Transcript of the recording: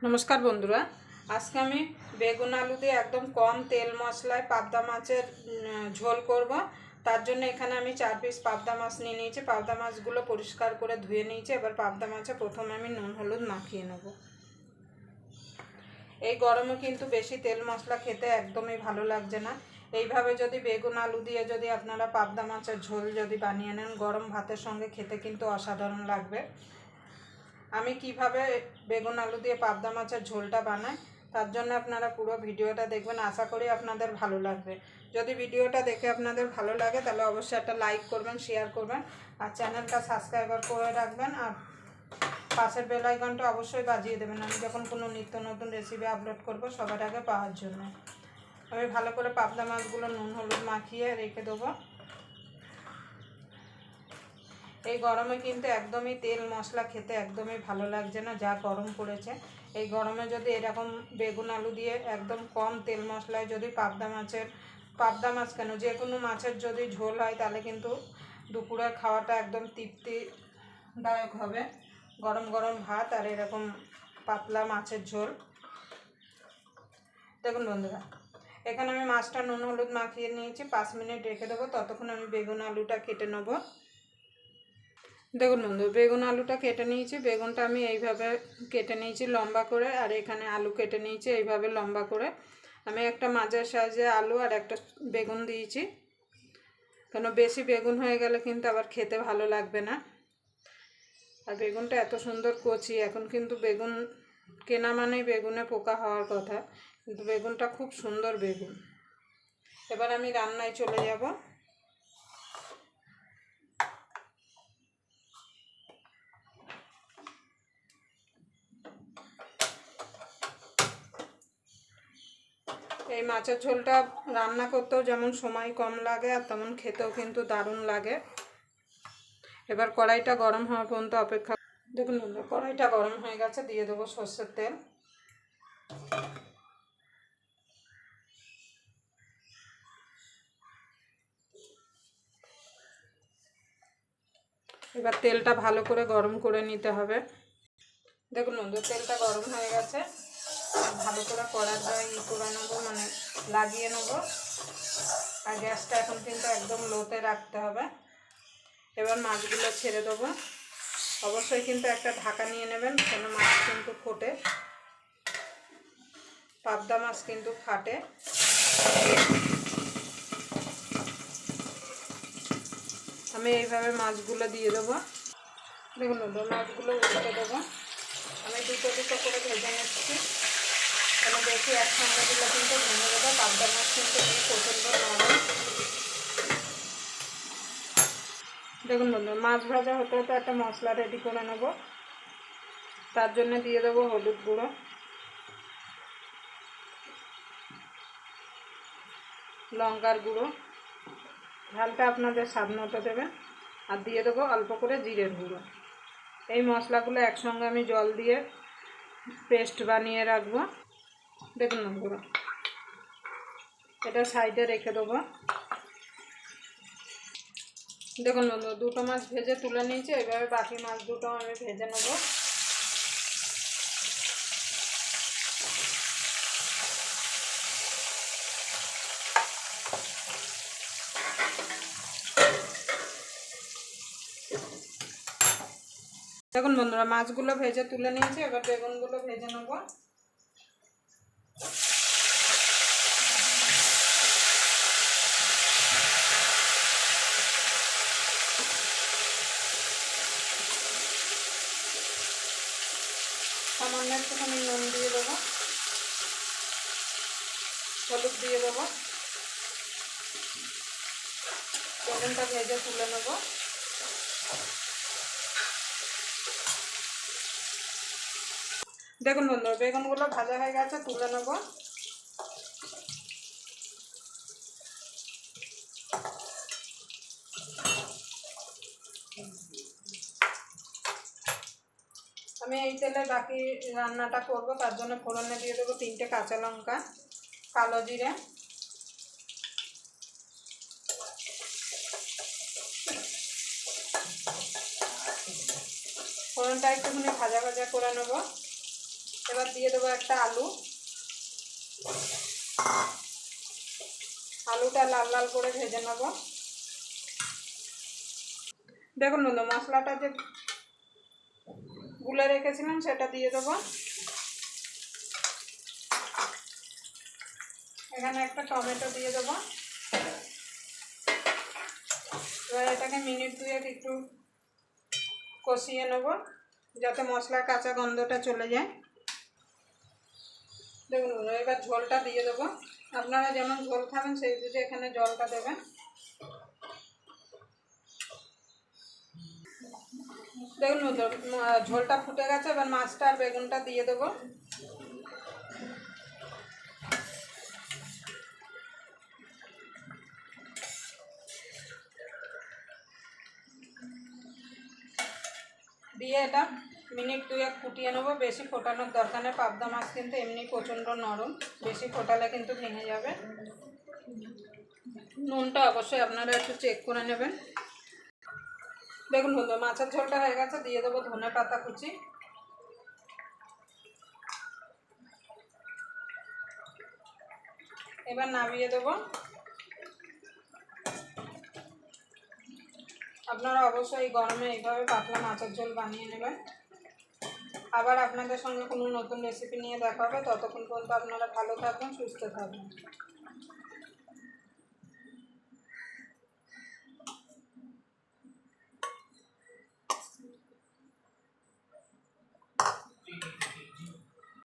नमस्कार बंधुरा आज के आमी बेगुन आलू दिए एकदम कम तेल मशलाय पाबदा माछेर झोल करब। तार जोन्नो एखाने आमी 4 पिस पाबदा माछ निये निয়েছি। पाबदा माछगुलो परिष्कार करे धुए निয়েছি। एबार पाबदा माछे प्रथमे आमी नुन हलुद माखिए नेब। এই গরমে কিন্তু বেশি তেল মশলা খেতে একদমই ভালো লাগছে না। এইভাবে যদি বেগুন আলু দিয়ে যদি আপনারা পাবদা মাছের ঝোল যদি বানিয়ে নেন গরম ভাতের সঙ্গে খেতে কিন্তু অসাধারণ লাগবে। আমি কিভাবে বেগুন আলু দিয়ে পাবদা মাছের ঝোলটা বানাই তার জন্য আপনারা পুরো ভিডিওটা দেখবেন। আশা করি আপনাদের ভালো লাগবে। যদি ভিডিওটা দেখে আপনাদের ভালো লাগে তাহলে অবশ্যই একটা লাইক করবেন, শেয়ার করবেন আর চ্যানেলটা সাবস্ক্রাইব করে রাখবেন আর পাশের বেল আইকনটা অবশ্যই বাজিয়ে দেবেন। আমি যখন কোনো নিত্য নতুন রেসিপি আপলোড করব সবার আগে পাওয়ার জন্য। আমি ভালো করে পাবদা মাছগুলো নুন হলুদ মাখিয়ে রেখে দেবো। এই গরমে কিন্তু একদমই তেল মশলা খেতে একদমই ভালো লাগছে না, যা গরম পড়েছে। এই গরমে যদি এরকম বেগুন আলু দিয়ে একদম কম তেল মশলায় যদি পাবদা মাছ কেন যে কোনো মাছের যদি ঝোল হয় তাহলে কিন্তু দুপুরের খাওয়াটা একদম তৃপ্তিদায়ক হবে। গরম গরম ভাত আর এরকম পাতলা মাছের ঝোল। দেখুন বন্ধুরা, এখানে আমি মাছটা নুন হলুদ মাখিয়ে নিয়েছি। 5 মিনিট রেখে দেবো, ততক্ষণ আমি বেগুন আলুটা কেটে নেব। দেখুন বন্ধু, বেগুন আলুটা কেটে নিয়েছি। বেগুনটা আমি এইভাবে কেটে নিয়েছি লম্বা করে, আর এখানে আলু কেটে নিয়েছি এইভাবে লম্বা করে। আমি একটা মাঝারি সাইজের আলু আর একটা বেগুন দিয়েছি, কেন বেশি বেগুন হয়ে গেলে কিন্তু আবার খেতে ভালো লাগবে না। আর বেগুনটা এত সুন্দর কচি, এখন কিন্তু বেগুন কেনা মানেই বেগুনে পোকা হওয়ার কথা, কিন্তু বেগুনটা খুব সুন্দর বেগুন। এবার আমি রান্নায় চলে যাব। এই মাছের ঝোলটা রান্না করতেও যেমন সময় কম লাগে আর তেমন খেতেও কিন্তু দারুণ লাগে। এবার কড়াইটা গরম হওয়া পর্যন্ত অপেক্ষা। দেখুন বন্ধু, কড়াইটা গরম হয়ে গেছে, দিয়ে দেবো সর্ষের তেল। এবার তেলটা ভালো করে গরম করে নিতে হবে। দেখুন বন্ধু, তেলটা গরম হয়ে গেছে। ভালো করে কড়াইটা করে নেবো, মানে লাগিয়ে নেবো। আর গ্যাসটা এখন কিন্তু একদম লোতে রাখতে হবে। এবার মাছগুলো ছেড়ে দেবো। অবশ্যই কিন্তু একটা ঢাকা নিয়ে নেবেন, কেন মাছ কিন্তু ফোটে, পাবদা মাছ কিন্তু ফাটে। আমি এইভাবে মাছগুলো দিয়ে দেবো। দেখুন বন্ধু, মাছগুলো উল্টে দেবো। আমি দুটো করে ভেজে নিচ্ছি, কেন বেশি একসঙ্গে দিলে কিন্তু ভেঙে দেবো। পাবদা মাছ কিন্তু প্রচণ্ড নরম। দেখুন বন্ধু, মাছ ভাজা হতে হতে একটা মশলা রেডি করে নেব। তার জন্য দিয়ে দেবো হলুদ গুঁড়ো, লঙ্কার গুঁড়ো, ঝালটা আপনাদের স্বাদ মতো দেবেন। আর দিয়ে দেবো অল্প করে জিরের গুঁড়ো। এই মশলাগুলো একসঙ্গে আমি জল দিয়ে পেস্ট বানিয়ে রাখবো। দেখুন বন্ধুরা, এটা সাইডে রেখে দেবো। দেখুন বন্ধু, দুটো মাছ ভেজে তুলে নিয়েছি। এইভাবে বাকি মাছ দুটো আমি ভেজে নেব। দেখুন বন্ধুরা, মাছগুলো ভেজে তুলে নিয়েছি। এবার বেগুনগুলো ভেজে নেব। সামান্য একটুখানি নুন দিয়ে দেবো, হলুদ দিয়ে দেবো। বেগুনটা ভেজে তুলে নেব। দেখুন বন্ধু, বেগুনগুলো ভাজা হয়ে গেছে, তুলে নেব। আমি এই তেলে বাকি রান্নাটা করব, তার জন্য ফোড়নে দিয়ে দেবো 3টে কাঁচা লঙ্কা, কালো জিরে, ফোড়নটা একটুখানি ভাজা ভাজা করে নেব। এবার দিয়ে দেবো একটা আলু। আলুটা লাল লাল করে ভেজে নেব। দেখুন বন্ধু, মশলাটা যে গুলে রেখেছিলাম সেটা দিয়ে দেবো। এখানে একটা টমেটো দিয়ে দেবো। এবার এটাকে মিনিট 2 একটু কষিয়ে নেব যাতে মশলার কাঁচা গন্ধটা চলে যায়। দেখুন এবার ঝোলটা দিয়ে দেবো। আপনারা যেমন ঝোল খাবেন সেই বুঝে এখানে জলটা দেবেন। দেখুন ঝোলটা ফুটে গেছে। এবার মাছটা আর বেগুনটা দিয়ে দেবো। দিয়ে এটা মিনিট 2 ফুটিয়ে নেবো। বেশি ফোটানোর দরকার নেই, পাবদা মাছ কিন্তু এমনি প্রচণ্ড নরম, বেশি ফোটালে কিন্তু ভেঙে যাবে। নুনটা অবশ্যই আপনারা একটু চেক করে নেবেন। দেখুন বন্ধু, মাছের ঝোলটা হয়ে গেছে। দিয়ে দেবো ধনে পাতা কুচি। এবার নামিয়ে দেবো। আপনারা অবশ্যই এই গরমে এইভাবে পাতলা মাছের ঝোল বানিয়ে নেবেন। আবার আপনাদের সঙ্গে কোনো নতুন রেসিপি নিয়ে দেখা হবে। ততক্ষণ পর্যন্ত আপনারা ভালো থাকবেন, সুস্থ থাকবেন।